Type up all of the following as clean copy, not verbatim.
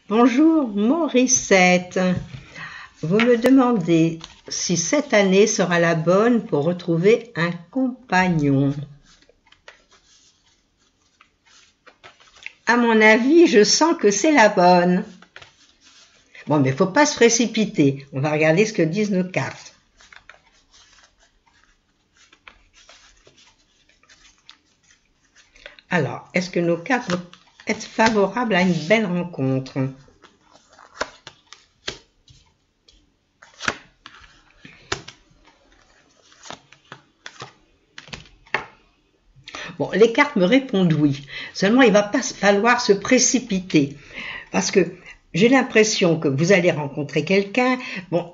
Bonjour Morissette, vous me demandez si cette année sera la bonne pour retrouver un compagnon. À mon avis, je sens que c'est la bonne. Bon, mais il ne faut pas se précipiter, on va regarder ce que disent nos cartes. Alors, est-ce que nos cartes vont être favorables à une belle rencontre? Bon, les cartes me répondent oui. Seulement, il ne va pas falloir se précipiter. Parce que j'ai l'impression que vous allez rencontrer quelqu'un. Bon,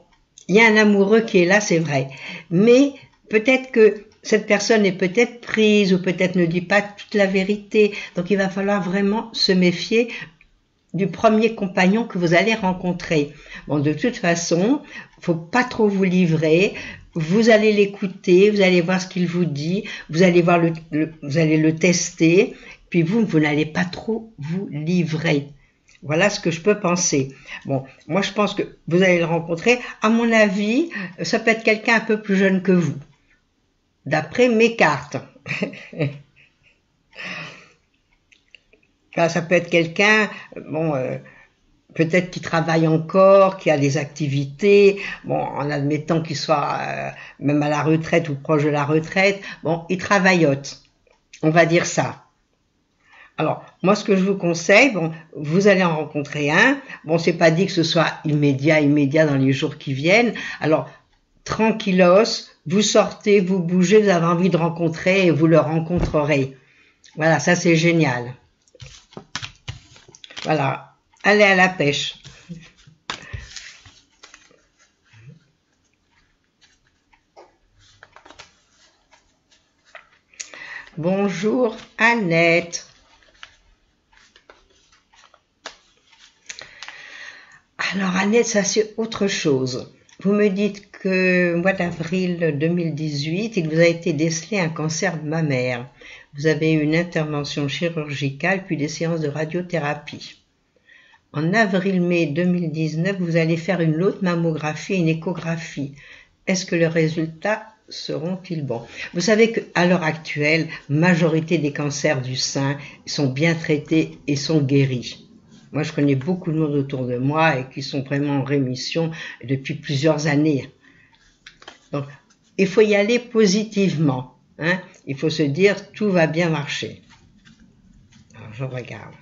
il y a un amoureux qui est là, c'est vrai. Mais peut-être que cette personne est peut-être prise ou peut-être ne dit pas toute la vérité. Donc, il va falloir vraiment se méfier du premier compagnon que vous allez rencontrer. Bon, de toute façon, faut pas trop vous livrer. Vous allez l'écouter, vous allez voir ce qu'il vous dit, vous allez voir vous allez le tester, puis vous n'allez pas trop vous livrer. Voilà ce que je peux penser. Bon, moi je pense que vous allez le rencontrer. À mon avis, ça peut être quelqu'un un peu plus jeune que vous, d'après mes cartes. Ça peut être quelqu'un, bon, peut-être qui travaille encore, qui a des activités, bon, en admettant qu'il soit même à la retraite ou proche de la retraite, bon, il travaillote, on va dire ça. Alors, moi, ce que je vous conseille, bon, vous allez en rencontrer un, bon, c'est pas dit que ce soit immédiat dans les jours qui viennent, alors, tranquillos, vous sortez, vous bougez, vous avez envie de rencontrer et vous le rencontrerez. Voilà, ça c'est génial. Voilà, allez à la pêche. Bonjour Annette. Alors Annette, ça c'est autre chose. Vous me dites que au mois d'avril 2018, il vous a été décelé un cancer de mammaire. Vous avez eu une intervention chirurgicale puis des séances de radiothérapie. En avril-mai 2019, vous allez faire une autre mammographie et une échographie. Est-ce que les résultats seront-ils bons? Vous savez qu'à l'heure actuelle, majorité des cancers du sein sont bien traités et sont guéris. Moi, je connais beaucoup de monde autour de moi et qui sont vraiment en rémission depuis plusieurs années. Donc, il faut y aller positivement. Hein? Il faut se dire, tout va bien marcher. Alors, je regarde.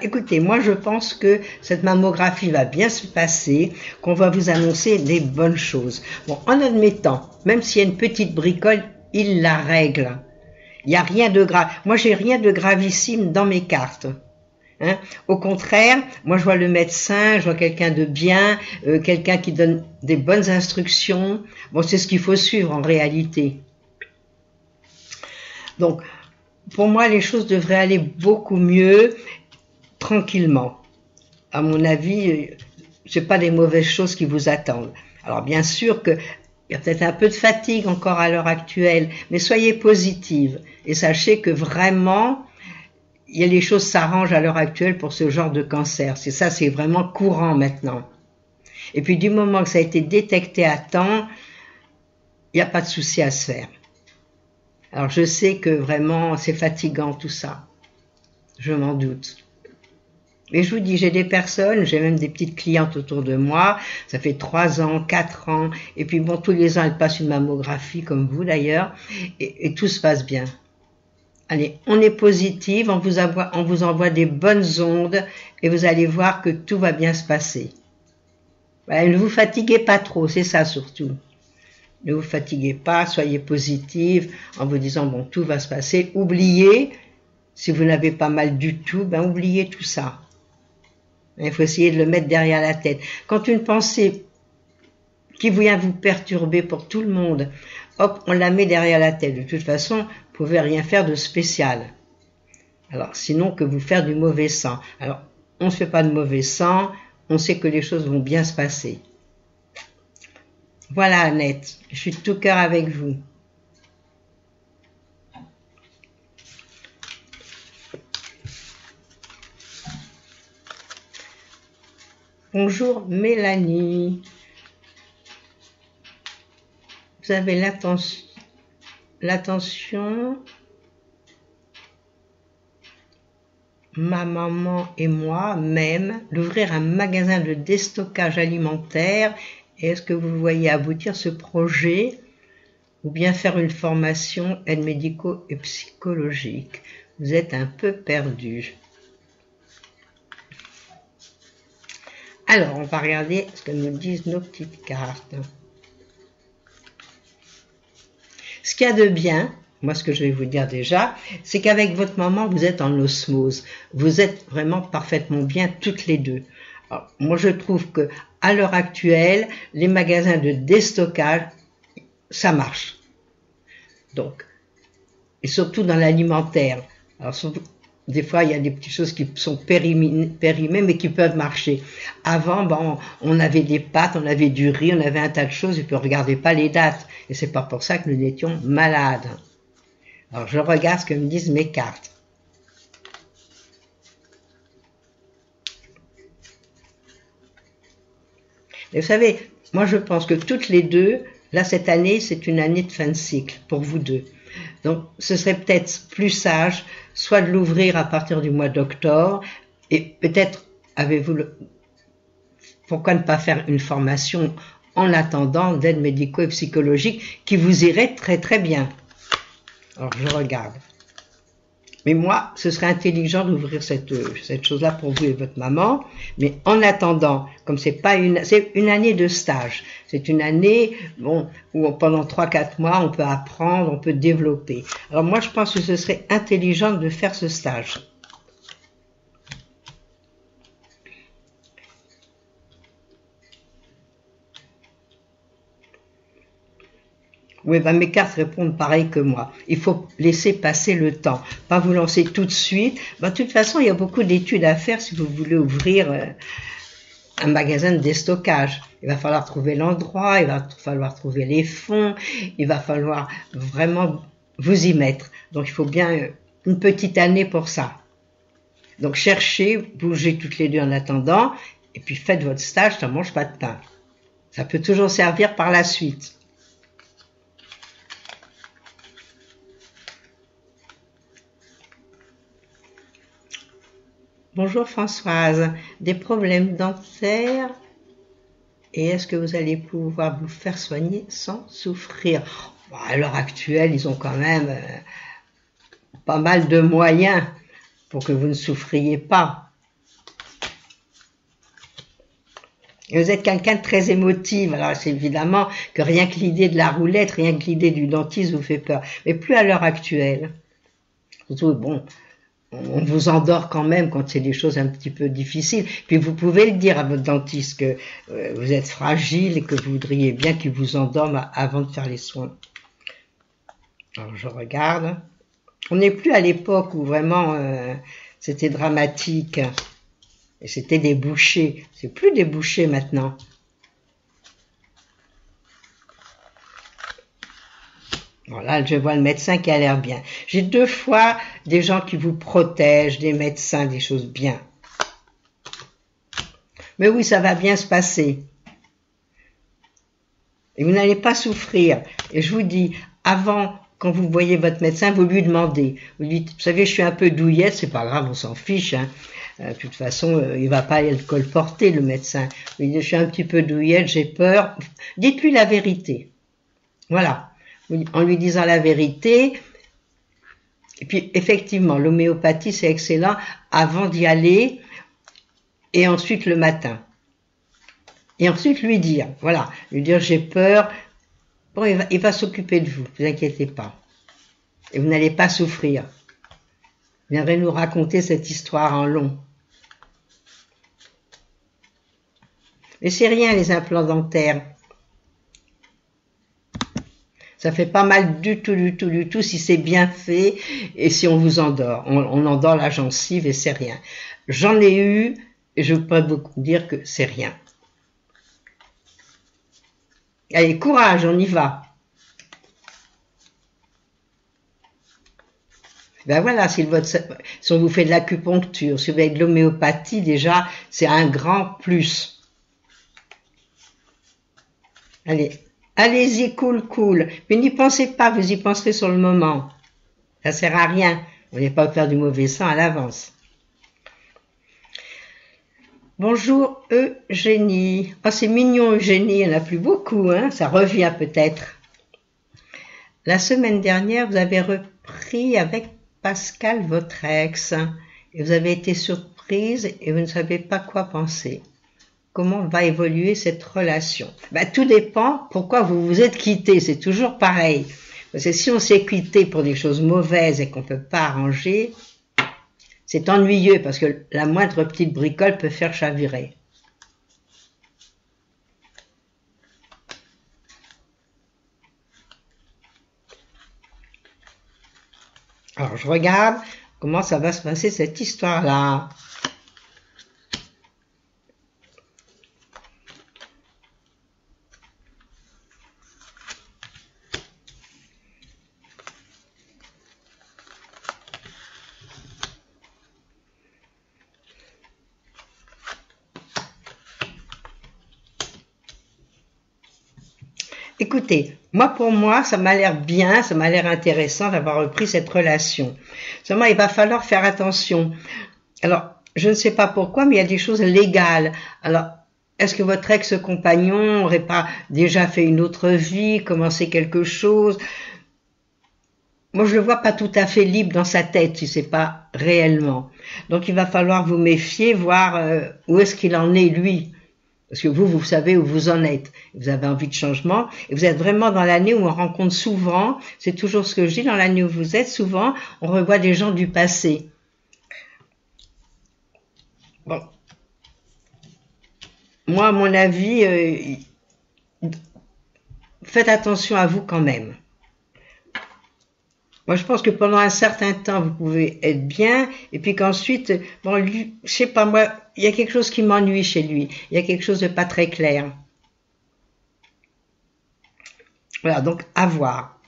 Écoutez, moi je pense que cette mammographie va bien se passer, qu'on va vous annoncer des bonnes choses. Bon, en admettant, même s'il y a une petite bricole, il la règle. Il n'y a rien de grave. Moi, j'ai rien de gravissime dans mes cartes. Hein? Au contraire, moi je vois le médecin, je vois quelqu'un de bien, quelqu'un qui donne des bonnes instructions. Bon, c'est ce qu'il faut suivre en réalité. Donc, pour moi, les choses devraient aller beaucoup mieux, tranquillement. À mon avis, c'est pas des mauvaises choses qui vous attendent. Alors, bien sûr que il y a peut-être un peu de fatigue encore à l'heure actuelle, mais soyez positive et sachez que vraiment, les choses s'arrangent à l'heure actuelle pour ce genre de cancer. C'est vraiment courant maintenant. Et puis du moment que ça a été détecté à temps, il n'y a pas de souci à se faire. Alors je sais que vraiment c'est fatigant tout ça. Je m'en doute. Mais je vous dis, j'ai des personnes, j'ai même des petites clientes autour de moi, ça fait 3 ans, 4 ans, et puis bon, tous les ans, elles passent une mammographie, comme vous d'ailleurs, et tout se passe bien. Allez, on est positive, on vous envoie des bonnes ondes, et vous allez voir que tout va bien se passer. Voilà, ne vous fatiguez pas trop, c'est ça surtout. Ne vous fatiguez pas, soyez positive, en vous disant, bon, tout va se passer. Oubliez, si vous n'avez pas mal du tout, oubliez tout ça. Il faut essayer de le mettre derrière la tête. Quand une pensée qui vient vous perturber pour tout le monde, hop, on la met derrière la tête. De toute façon, vous pouvez rien faire de spécial. Alors, sinon que vous faire du mauvais sang. Alors, on ne fait pas de mauvais sang, on sait que les choses vont bien se passer. Voilà Annette, je suis de tout cœur avec vous. Bonjour Mélanie. Vous avez l'attention. Ma maman et moi même d'ouvrir un magasin de déstockage alimentaire. Et est-ce que vous voyez aboutir ce projet ou bien faire une formation aide médico et psychologique? Vous êtes un peu perdu. Alors, on va regarder ce que nous disent nos petites cartes. Ce qu'il y a de bien, moi ce que je vais vous dire déjà, c'est qu'avec votre maman, vous êtes en osmose. Vous êtes vraiment parfaitement bien toutes les deux. Alors, moi je trouve que à l'heure actuelle, les magasins de déstockage, ça marche. Donc, et surtout dans l'alimentaire. Alors, des fois, il y a des petites choses qui sont périmées, mais qui peuvent marcher. Avant, bon, on avait des pâtes, on avait du riz, on avait un tas de choses, et puis on ne regardait pas les dates. Et c'est pas pour ça que nous étions malades. Alors, je regarde ce que me disent mes cartes. Et vous savez, moi je pense que toutes les deux, là cette année, c'est une année de fin de cycle pour vous deux. Donc, ce serait peut-être plus sage, soit de l'ouvrir à partir du mois d'octobre, et peut-être avez-vous pourquoi ne pas faire une formation en attendant d'aide médico et psychologique qui vous irait très très bien. Alors, je regarde. Mais moi, ce serait intelligent d'ouvrir cette chose-là pour vous et votre maman. Mais en attendant, comme c'est une année de stage, c'est une année, bon, où pendant 3-4 mois, on peut apprendre, on peut développer. Alors moi, je pense que ce serait intelligent de faire ce stage. Oui, ben mes cartes répondent pareil que moi. Il faut laisser passer le temps, pas vous lancer tout de suite. Ben, de toute façon, il y a beaucoup d'études à faire si vous voulez ouvrir un magasin de déstockage. Il va falloir trouver l'endroit, il va falloir trouver les fonds, il va falloir vraiment vous y mettre. Donc, il faut bien une petite année pour ça. Donc, cherchez, bougez toutes les deux en attendant, et puis faites votre stage, ça ne mange pas de pain. Ça peut toujours servir par la suite. Bonjour Françoise, des problèmes dentaires et est-ce que vous allez pouvoir vous faire soigner sans souffrir? Bon, à l'heure actuelle, ils ont quand même pas mal de moyens pour que vous ne souffriez pas. Et vous êtes quelqu'un de très émotif, alors c'est évidemment que rien que l'idée de la roulette, rien que l'idée du dentiste vous fait peur, mais plus à l'heure actuelle. Surtout, bon, on vous endort quand même quand c'est des choses un petit peu difficiles. Puis vous pouvez le dire à votre dentiste que vous êtes fragile et que vous voudriez bien qu'il vous endorme avant de faire les soins. Alors je regarde. On n'est plus à l'époque où vraiment c'était dramatique. Et c'était des bouchées. C'est plus des bouchées maintenant. Voilà, je vois le médecin qui a l'air bien. J'ai 2 fois des gens qui vous protègent, des médecins, des choses bien. Mais oui, ça va bien se passer. Et vous n'allez pas souffrir. Et je vous dis, avant, quand vous voyez votre médecin, vous lui demandez. Vous lui dites, vous savez, je suis un peu douillette, c'est pas grave, on s'en fiche. Hein. De toute façon, il va pas le colporter, le médecin. Vous lui dites, je suis un petit peu douillette, j'ai peur. Dites-lui la vérité. Voilà. En lui disant la vérité, et puis effectivement, l'homéopathie c'est excellent avant d'y aller, et ensuite le matin. Et ensuite lui dire, voilà, lui dire j'ai peur, bon il va s'occuper de vous, ne vous inquiétez pas. Et vous n'allez pas souffrir. Vous viendrez nous raconter cette histoire en long. Mais c'est rien les implants dentaires. Ça fait pas mal du tout, si c'est bien fait et si on vous endort. On endort la gencive et c'est rien. J'en ai eu Et je pourrais vous dire que c'est rien. Allez, courage, on y va. Ben voilà, si on vous fait de l'acupuncture, si vous avez de l'homéopathie, déjà, c'est un grand plus. Allez, allez-y, cool. Mais n'y pensez pas, vous y penserez sur le moment. Ça sert à rien. On n'est pas faire du mauvais sang à l'avance. Bonjour Eugénie. Oh, c'est mignon Eugénie, il n'y en a plus beaucoup, hein, ça revient peut-être. La semaine dernière, vous avez repris avec Pascal votre ex et vous avez été surprise et vous ne savez pas quoi penser. Comment va évoluer cette relation? Tout dépend pourquoi vous vous êtes quittés, c'est toujours pareil. Parce que si on s'est quitté pour des choses mauvaises et qu'on ne peut pas arranger, c'est ennuyeux parce que la moindre petite bricole peut faire chavirer. Alors je regarde comment ça va se passer cette histoire-là. Écoutez, pour moi, ça m'a l'air bien, ça m'a l'air intéressant d'avoir repris cette relation. Seulement, il va falloir faire attention. Alors, je ne sais pas pourquoi, mais il y a des choses légales. Alors, est-ce que votre ex-compagnon n'aurait pas déjà fait une autre vie, commencé quelque chose? Moi, je le vois pas tout à fait libre dans sa tête, si c'est pas réellement. Donc, il va falloir vous méfier, voir où est-ce qu'il en est, lui. Parce que vous savez où vous en êtes. Vous avez envie de changement. Et vous êtes vraiment dans l'année où on rencontre souvent, c'est toujours ce que je dis, dans l'année où vous êtes, souvent, on revoit des gens du passé. Bon. Moi, à mon avis, faites attention à vous quand même. Moi, je pense que pendant un certain temps, vous pouvez être bien, et puis qu'ensuite, bon, lui, je sais pas, moi, il y a quelque chose qui m'ennuie chez lui. Il y a quelque chose de pas très clair. Voilà, donc, à voir.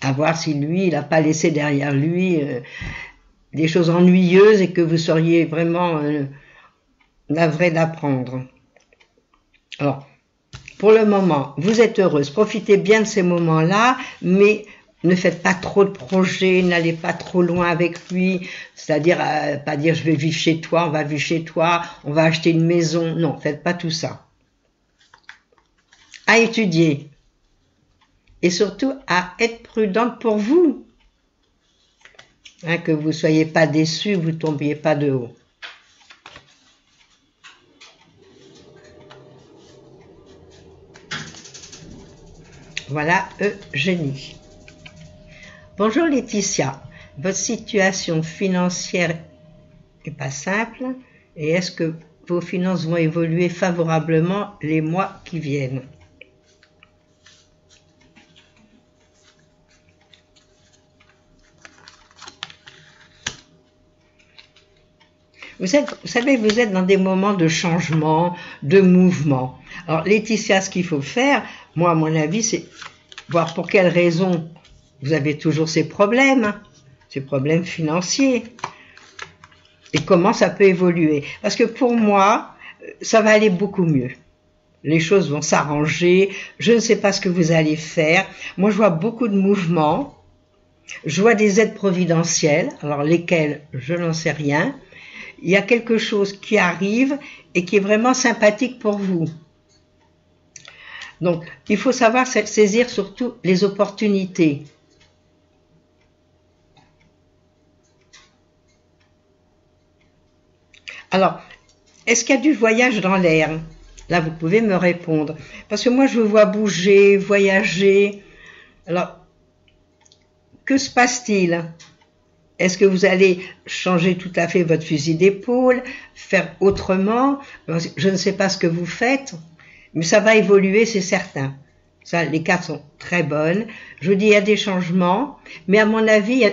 À voir si lui, il n'a pas laissé derrière lui des choses ennuyeuses et que vous seriez vraiment navré d'apprendre. Alors, pour le moment, vous êtes heureuse, profitez bien de ces moments-là, mais ne faites pas trop de projets, n'allez pas trop loin avec lui, c'est-à-dire pas dire je vais vivre chez toi, on va vivre chez toi, on va acheter une maison, non, faites pas tout ça. À étudier et surtout à être prudente pour vous, hein, que vous ne soyez pas déçus, vous ne tombiez pas de haut. Voilà Eugénie. Bonjour Laetitia, votre situation financière n'est pas simple et est-ce que vos finances vont évoluer favorablement les mois qui viennent? Vous savez, vous êtes dans des moments de changement, de mouvement. Alors Laetitia, ce qu'il faut faire, moi à mon avis, c'est voir pour quelles raisons vous avez toujours ces problèmes financiers, et comment ça peut évoluer. Parce que pour moi, ça va aller beaucoup mieux. Les choses vont s'arranger, je ne sais pas ce que vous allez faire. Moi, je vois beaucoup de mouvements, je vois des aides providentielles, alors lesquelles, je n'en sais rien. Il y a quelque chose qui arrive et qui est vraiment sympathique pour vous. Donc, il faut savoir saisir surtout les opportunités. Alors, est-ce qu'il y a du voyage dans l'air? Là, vous pouvez me répondre. Parce que moi, je vous vois bouger, voyager. Alors, que se passe-t-il? Est-ce que vous allez changer tout à fait votre fusil d'épaule, faire autrement? Je ne sais pas ce que vous faites, mais ça va évoluer, c'est certain. Ça, les cartes sont très bonnes. Je vous dis, il y a des changements, mais à mon avis,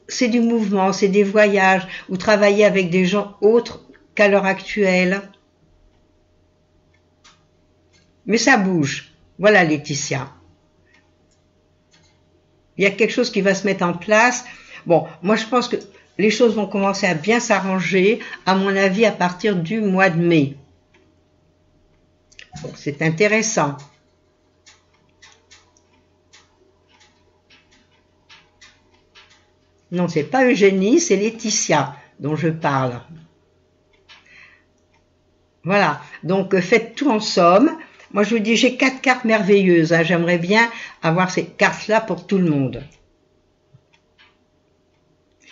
c'est du mouvement, c'est des voyages, ou travailler avec des gens autres qu'à l'heure actuelle. Mais ça bouge. Voilà, Laetitia. Il y a quelque chose qui va se mettre en place. Bon, moi je pense que les choses vont commencer à bien s'arranger, à mon avis, à partir du mois de mai. Bon, c'est intéressant. Non, c'est pas Eugénie, c'est Laetitia dont je parle. Voilà, donc faites tout en somme. Moi je vous dis, j'ai 4 cartes merveilleuses, hein. J'aimerais bien avoir ces cartes-là pour tout le monde.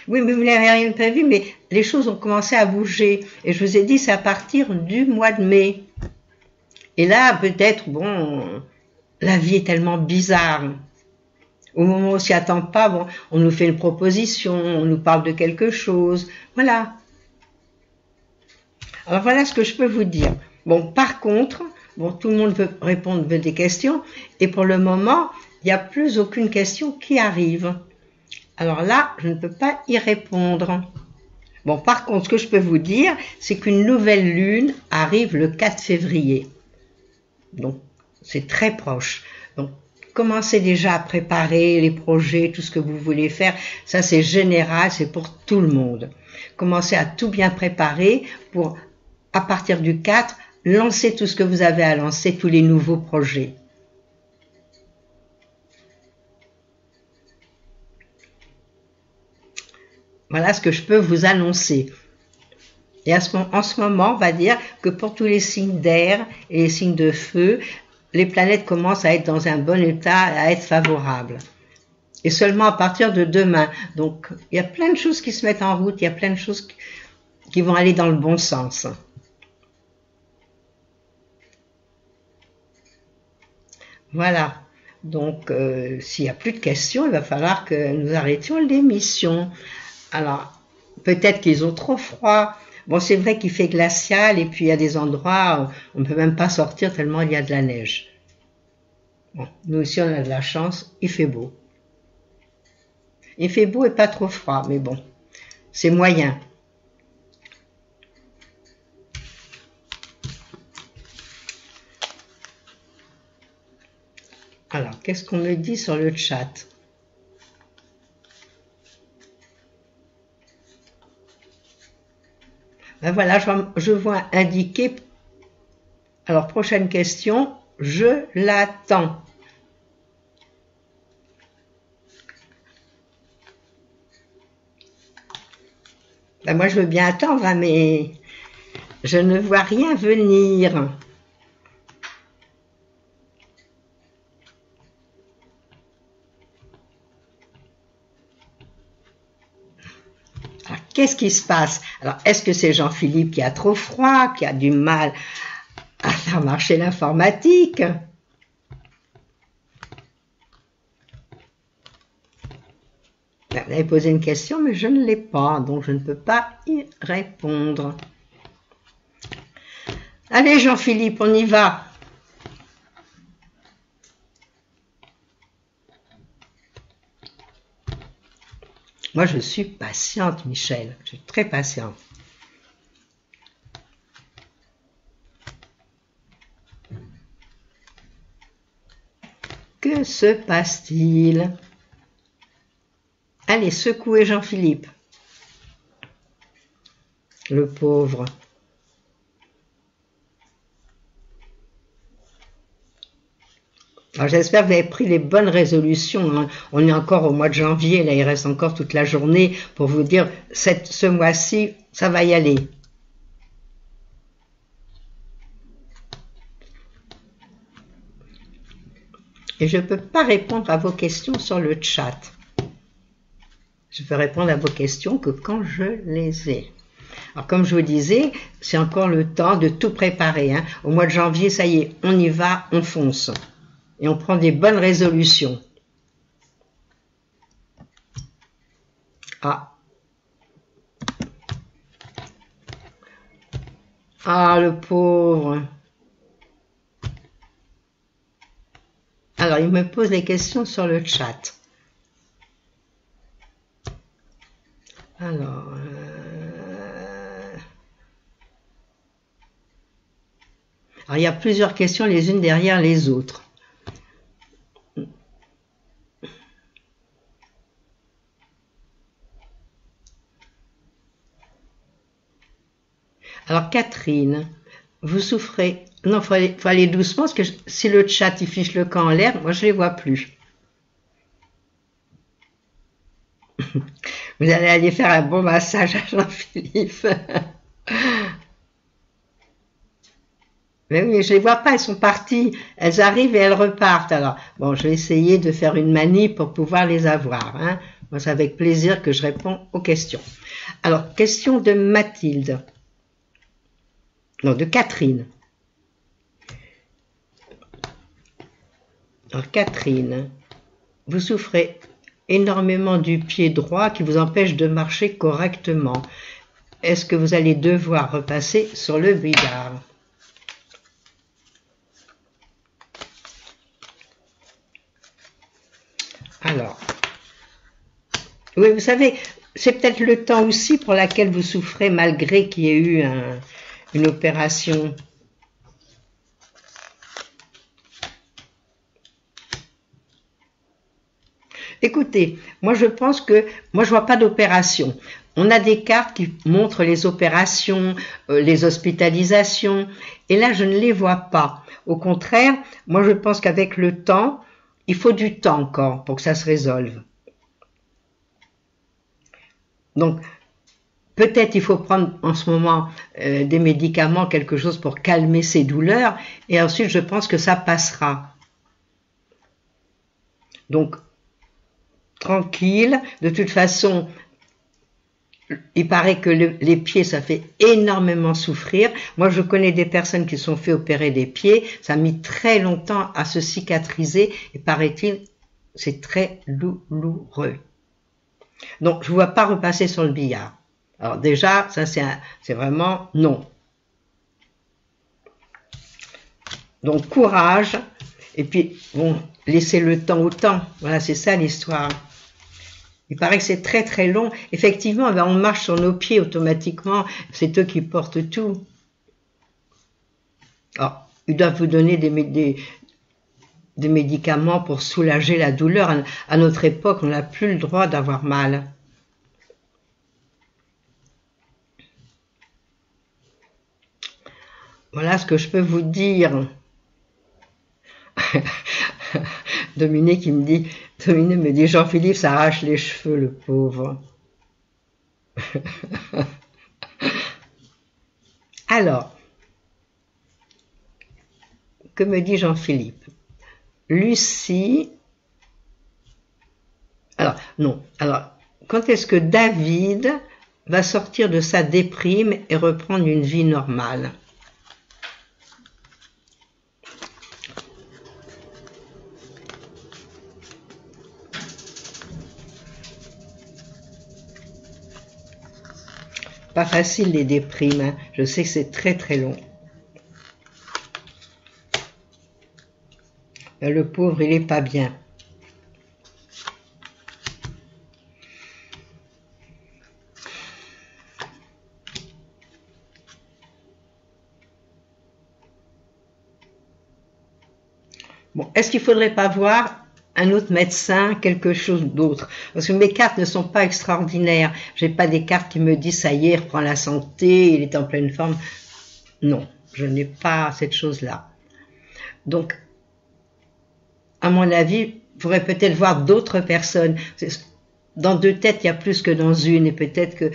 Oui, mais vous n'avez rien prévu, mais les choses ont commencé à bouger. Et je vous ai dit, c'est à partir du mois de mai. Et là, peut-être, bon, la vie est tellement bizarre. Au moment où on s'y attend pas, bon, on nous fait une proposition, on nous parle de quelque chose. Voilà. Alors voilà ce que je peux vous dire. Bon, par contre, bon, tout le monde veut répondre à des questions. Et pour le moment, il n'y a plus aucune question qui arrive. Alors là, je ne peux pas y répondre. Bon, par contre, ce que je peux vous dire, c'est qu'une nouvelle lune arrive le 4 février. Donc, c'est très proche. Donc, commencez déjà à préparer les projets, tout ce que vous voulez faire. Ça, c'est général, c'est pour tout le monde. Commencez à tout bien préparer pour, à partir du 4, lancer tout ce que vous avez à lancer, tous les nouveaux projets. Voilà ce que je peux vous annoncer. Et en ce moment, on va dire que pour tous les signes d'air et les signes de feu, les planètes commencent à être dans un bon état, à être favorables. Et seulement à partir de demain. Donc, il y a plein de choses qui se mettent en route, il y a plein de choses qui vont aller dans le bon sens. Voilà. Donc, s'il n'y a plus de questions, il va falloir que nous arrêtions l'émission. Alors, peut-être qu'ils ont trop froid. Bon, c'est vrai qu'il fait glacial et puis il y a des endroits où on ne peut même pas sortir tellement il y a de la neige. Bon, nous aussi on a de la chance, il fait beau. Il fait beau et pas trop froid, mais bon, c'est moyen. Alors, qu'est-ce qu'on me dit sur le chat ? Ben voilà, je vois indiquer. Alors, prochaine question, je l'attends. Ben moi, je veux bien attendre, hein, mais je ne vois rien venir. Alors, qu'est-ce qui se passe? Alors, est-ce que c'est Jean-Philippe qui a trop froid, qui a du mal à faire marcher l'informatique? Vous avez posé une question, mais je ne l'ai pas, donc je ne peux pas y répondre. Allez, Jean-Philippe, on y va. Moi, je suis patiente, Michel. Je suis très patiente. Que se passe-t-il? Allez, secouez Jean-Philippe. Le pauvre. Alors j'espère que vous avez pris les bonnes résolutions. Hein. On est encore au mois de janvier, là il reste encore toute la journée pour vous dire ce mois-ci, ça va y aller. Et je ne peux pas répondre à vos questions sur le chat. Je peux répondre à vos questions que quand je les ai. Alors comme je vous disais, c'est encore le temps de tout préparer. Hein. Au mois de janvier, ça y est, on y va, on fonce. Et on prend des bonnes résolutions. Ah. Ah, le pauvre. Alors, il me pose les questions sur le chat. Alors, il y a plusieurs questions les unes derrière les autres. Alors, Catherine, vous souffrez... Non, faut aller doucement, parce que si le chat il fiche le camp en l'air, moi je les vois plus. Vous allez aller faire un bon massage à Jean-Philippe. Mais oui, je les vois pas, elles sont parties. Elles arrivent et elles repartent. Alors, bon, je vais essayer de faire une manip pour pouvoir les avoir. Hein. Moi, c'est avec plaisir que je réponds aux questions. Alors, question de Mathilde. Non, de Catherine. Alors, Catherine, vous souffrez énormément du pied droit qui vous empêche de marcher correctement. Est-ce que vous allez devoir repasser sur le billard? Alors, oui, vous savez, c'est peut-être le temps aussi pour laquelle vous souffrez malgré qu'il y ait eu une opération. Écoutez, moi je pense que, moi je vois pas d'opération. On a des cartes qui montrent les opérations, les hospitalisations, et là je ne les vois pas. Au contraire, moi je pense qu'avec le temps, il faut du temps encore pour que ça se résolve. Donc, peut-être il faut prendre en ce moment des médicaments, quelque chose pour calmer ces douleurs, et ensuite je pense que ça passera. Donc, tranquille, de toute façon, il paraît que les pieds, ça fait énormément souffrir. Moi, je connais des personnes qui se sont fait opérer des pieds, ça a mis très longtemps à se cicatriser, et paraît-il, c'est très douloureux. Donc, je ne vois pas repasser sur le billard. Alors déjà, ça c'est vraiment non. Donc courage, et puis bon, laissez le temps au temps. Voilà, c'est ça l'histoire. Il paraît que c'est très très long. Effectivement, ben, on marche sur nos pieds automatiquement, c'est eux qui portent tout. Alors, ils doivent vous donner des médicaments pour soulager la douleur. À notre époque, on n'a plus le droit d'avoir mal. Voilà ce que je peux vous dire. Dominique me dit, Jean-Philippe s'arrache les cheveux, le pauvre. Alors, que me dit Jean-Philippe? Lucie, alors, non, alors, quand est-ce que David va sortir de sa déprime et reprendre une vie normale? Pas facile les déprimes, hein. Je sais que c'est très très long. Le pauvre, il est pas bien. Bon, est-ce qu'il faudrait pas voir un autre médecin, quelque chose d'autre? Parce que mes cartes ne sont pas extraordinaires. J'ai pas des cartes qui me disent, ça y est, reprend la santé, il est en pleine forme. Non, je n'ai pas cette chose-là. Donc, à mon avis, il faudrait peut-être voir d'autres personnes. Dans deux têtes, il y a plus que dans une, et peut-être que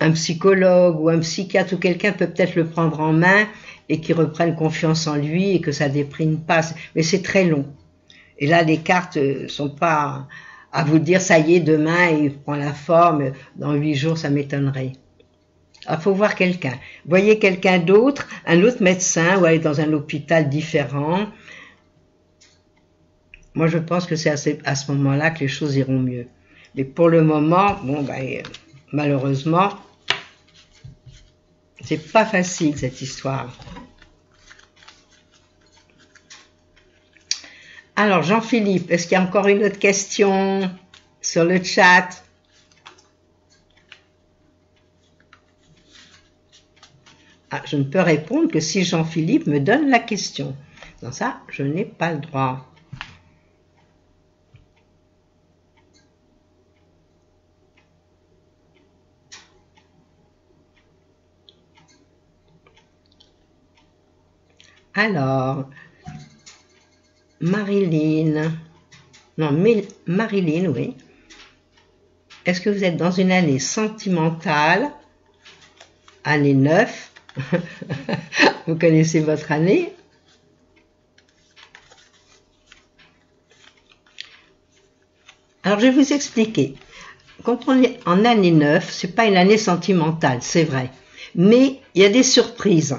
un psychologue ou un psychiatre ou quelqu'un peut peut-être le prendre en main et qu'il reprenne confiance en lui et que ça déprime pas. Mais c'est très long. Et là, les cartes sont pas à vous dire, ça y est, demain, il prend la forme, dans 8 jours, ça m'étonnerait. Il faut voir quelqu'un. Voyez quelqu'un d'autre, un autre médecin, ou aller dans un hôpital différent. Moi, je pense que c'est à ce moment-là que les choses iront mieux. Mais pour le moment, bon, ben, malheureusement, c'est pas facile cette histoire. Alors, Jean-Philippe, est-ce qu'il y a encore une autre question sur le chat? Ah, je ne peux répondre que si Jean-Philippe me donne la question. Dans ça, je n'ai pas le droit. Alors, Marilyn, non, Marilyn, oui. Est-ce que vous êtes dans une année sentimentale, année 9? Vous connaissez votre année? Alors, je vais vous expliquer. Quand on est en année 9, c'est pas une année sentimentale, c'est vrai. Mais il y a des surprises.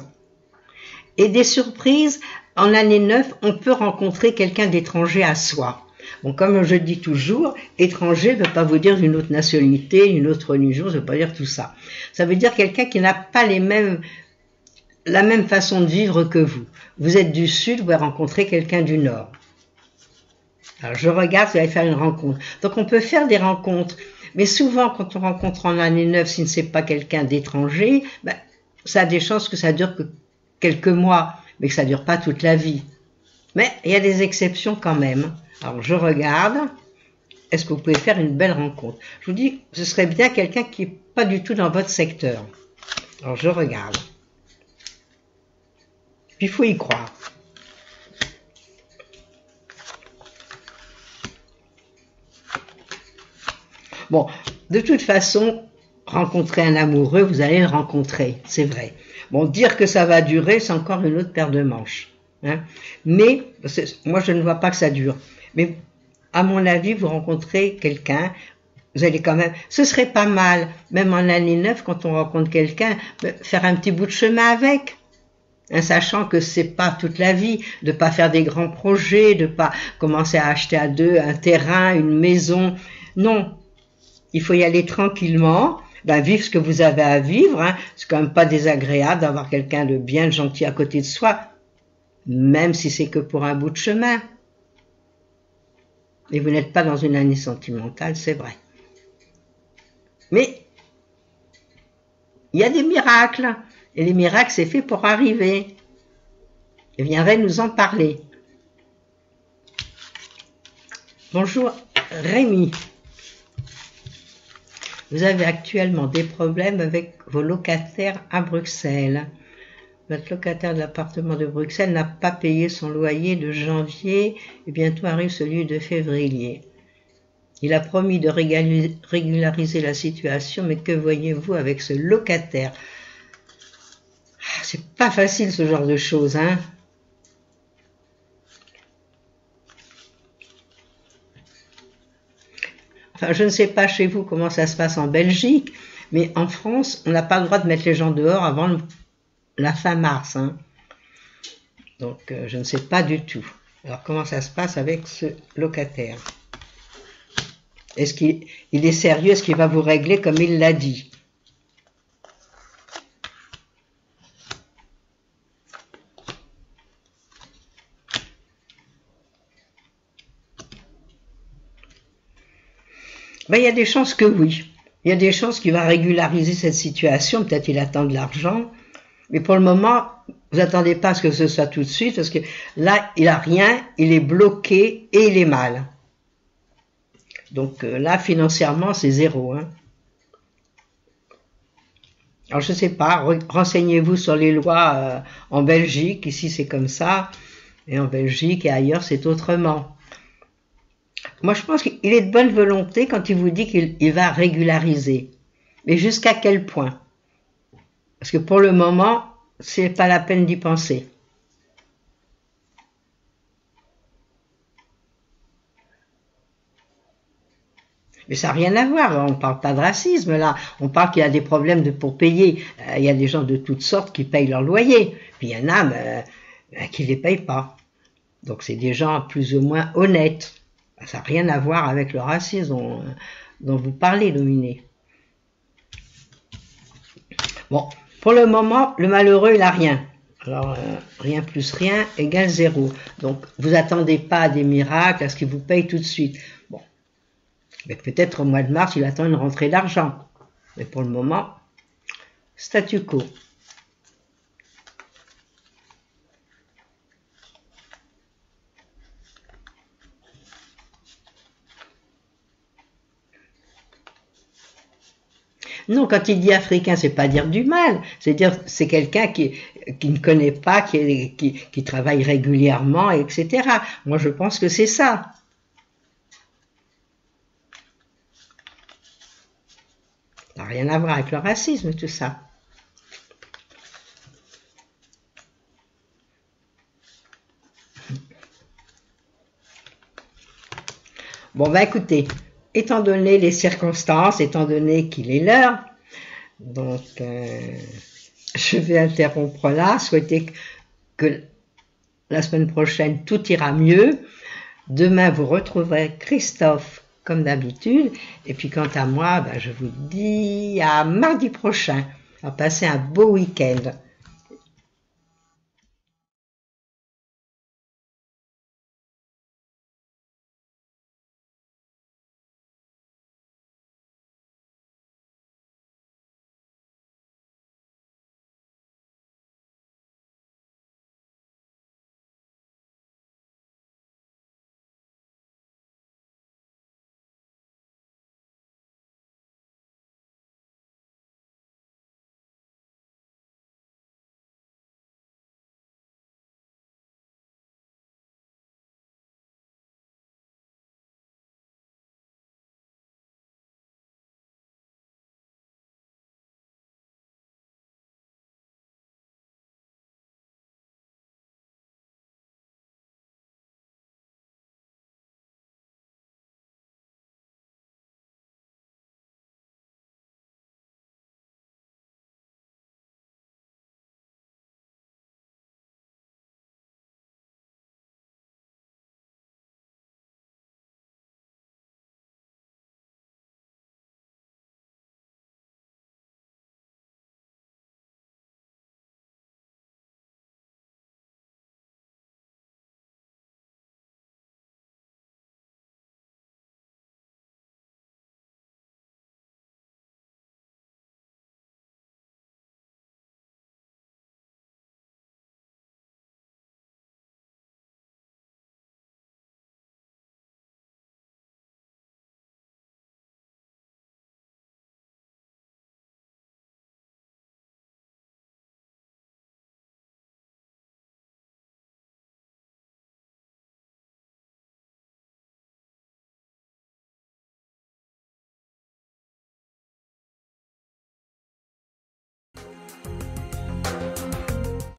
Et des surprises, en année 9, on peut rencontrer quelqu'un d'étranger à soi. Bon, comme je dis toujours, étranger ne veut pas vous dire d'une autre nationalité, d'une autre religion, ça ne veut pas dire tout ça. Ça veut dire quelqu'un qui n'a pas la même façon de vivre que vous. Vous êtes du Sud, vous allez rencontrer quelqu'un du Nord. Alors je regarde, vous allez faire une rencontre. Donc on peut faire des rencontres, mais souvent quand on rencontre en année 9, si ce n'est pas quelqu'un d'étranger, ben, ça a des chances que ça dure que quelques mois, mais que ça ne dure pas toute la vie. Mais il y a des exceptions quand même. Alors je regarde, est-ce que vous pouvez faire une belle rencontre? Je vous dis, ce serait bien quelqu'un qui n'est pas du tout dans votre secteur. Alors je regarde. Puis il faut y croire. Bon, de toute façon, rencontrer un amoureux, vous allez le rencontrer, c'est vrai. Bon, dire que ça va durer, c'est encore une autre paire de manches. Hein. Mais, moi je ne vois pas que ça dure. Mais, à mon avis, vous rencontrez quelqu'un, vous allez quand même, ce serait pas mal, même en année 9, quand on rencontre quelqu'un, faire un petit bout de chemin avec. Hein, sachant que c'est pas toute la vie, de pas faire des grands projets, de pas commencer à acheter à deux un terrain, une maison. Non. Il faut y aller tranquillement, ben, vivre ce que vous avez à vivre. Hein. C'est quand même pas désagréable d'avoir quelqu'un de bien gentil à côté de soi, même si c'est que pour un bout de chemin. Et vous n'êtes pas dans une année sentimentale, c'est vrai. Mais il y a des miracles, et les miracles, c'est fait pour arriver. Et viendrait nous en parler. Bonjour Rémi. Vous avez actuellement des problèmes avec vos locataires à Bruxelles. Votre locataire de l'appartement de Bruxelles n'a pas payé son loyer de janvier et bientôt arrive celui de février. Il a promis de régulariser la situation, mais que voyez-vous avec ce locataire? C'est pas facile ce genre de choses, hein. Enfin, je ne sais pas chez vous comment ça se passe en Belgique, mais en France, on n'a pas le droit de mettre les gens dehors avant la fin mars. Hein. Donc, je ne sais pas du tout. Alors, comment ça se passe avec ce locataire? Est-ce qu'il est sérieux? Est-ce qu'il va vous régler comme il l'a dit? Ben, il y a des chances que oui. Il y a des chances qu'il va régulariser cette situation. Peut-être qu'il attend de l'argent. Mais pour le moment, vous attendez pas à ce que ce soit tout de suite, parce que là, il a rien, il est bloqué et il est mal. Donc là, financièrement, c'est zéro. Hein. Alors, je sais pas, renseignez-vous sur les lois en Belgique. Ici, c'est comme ça. Et en Belgique et ailleurs, c'est autrement. Moi, je pense qu'il est de bonne volonté quand il vous dit qu'il va régulariser. Mais jusqu'à quel point? Parce que pour le moment, c'est pas la peine d'y penser. Mais ça n'a rien à voir, on ne parle pas de racisme là, on parle qu'il y a des problèmes pour payer. Il y a des gens de toutes sortes qui payent leur loyer, puis il y en a qui ne les payent pas. Donc c'est des gens plus ou moins honnêtes. Ça n'a rien à voir avec le racisme dont vous parlez, Dominé. Bon, pour le moment, le malheureux, il n'a rien. Alors, rien plus rien égale zéro. Donc, vous attendez pas à des miracles, à ce qu'il vous paye tout de suite. Bon, mais peut-être au mois de mars, il attend une rentrée d'argent. Mais pour le moment, statu quo. non, quand il dit africain, c'est pas dire du mal, c'est dire c'est quelqu'un qui ne connaît pas, qui travaille régulièrement, etc. Moi, je pense que c'est ça. Ça n'a rien à voir avec le racisme, tout ça. Bon, ben écoutez, étant donné les circonstances, étant donné qu'il est l'heure, donc je vais interrompre là, souhaiter que la semaine prochaine tout ira mieux. Demain, vous retrouverez Christophe comme d'habitude. Et puis quant à moi, ben, je vous dis à mardi prochain. On va passer un beau week-end.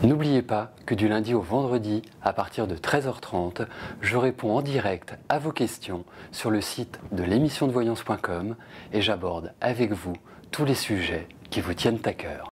N'oubliez pas que du lundi au vendredi, à partir de 13h30, je réponds en direct à vos questions sur le site de l'émissiondevoyance.com et j'aborde avec vous tous les sujets qui vous tiennent à cœur.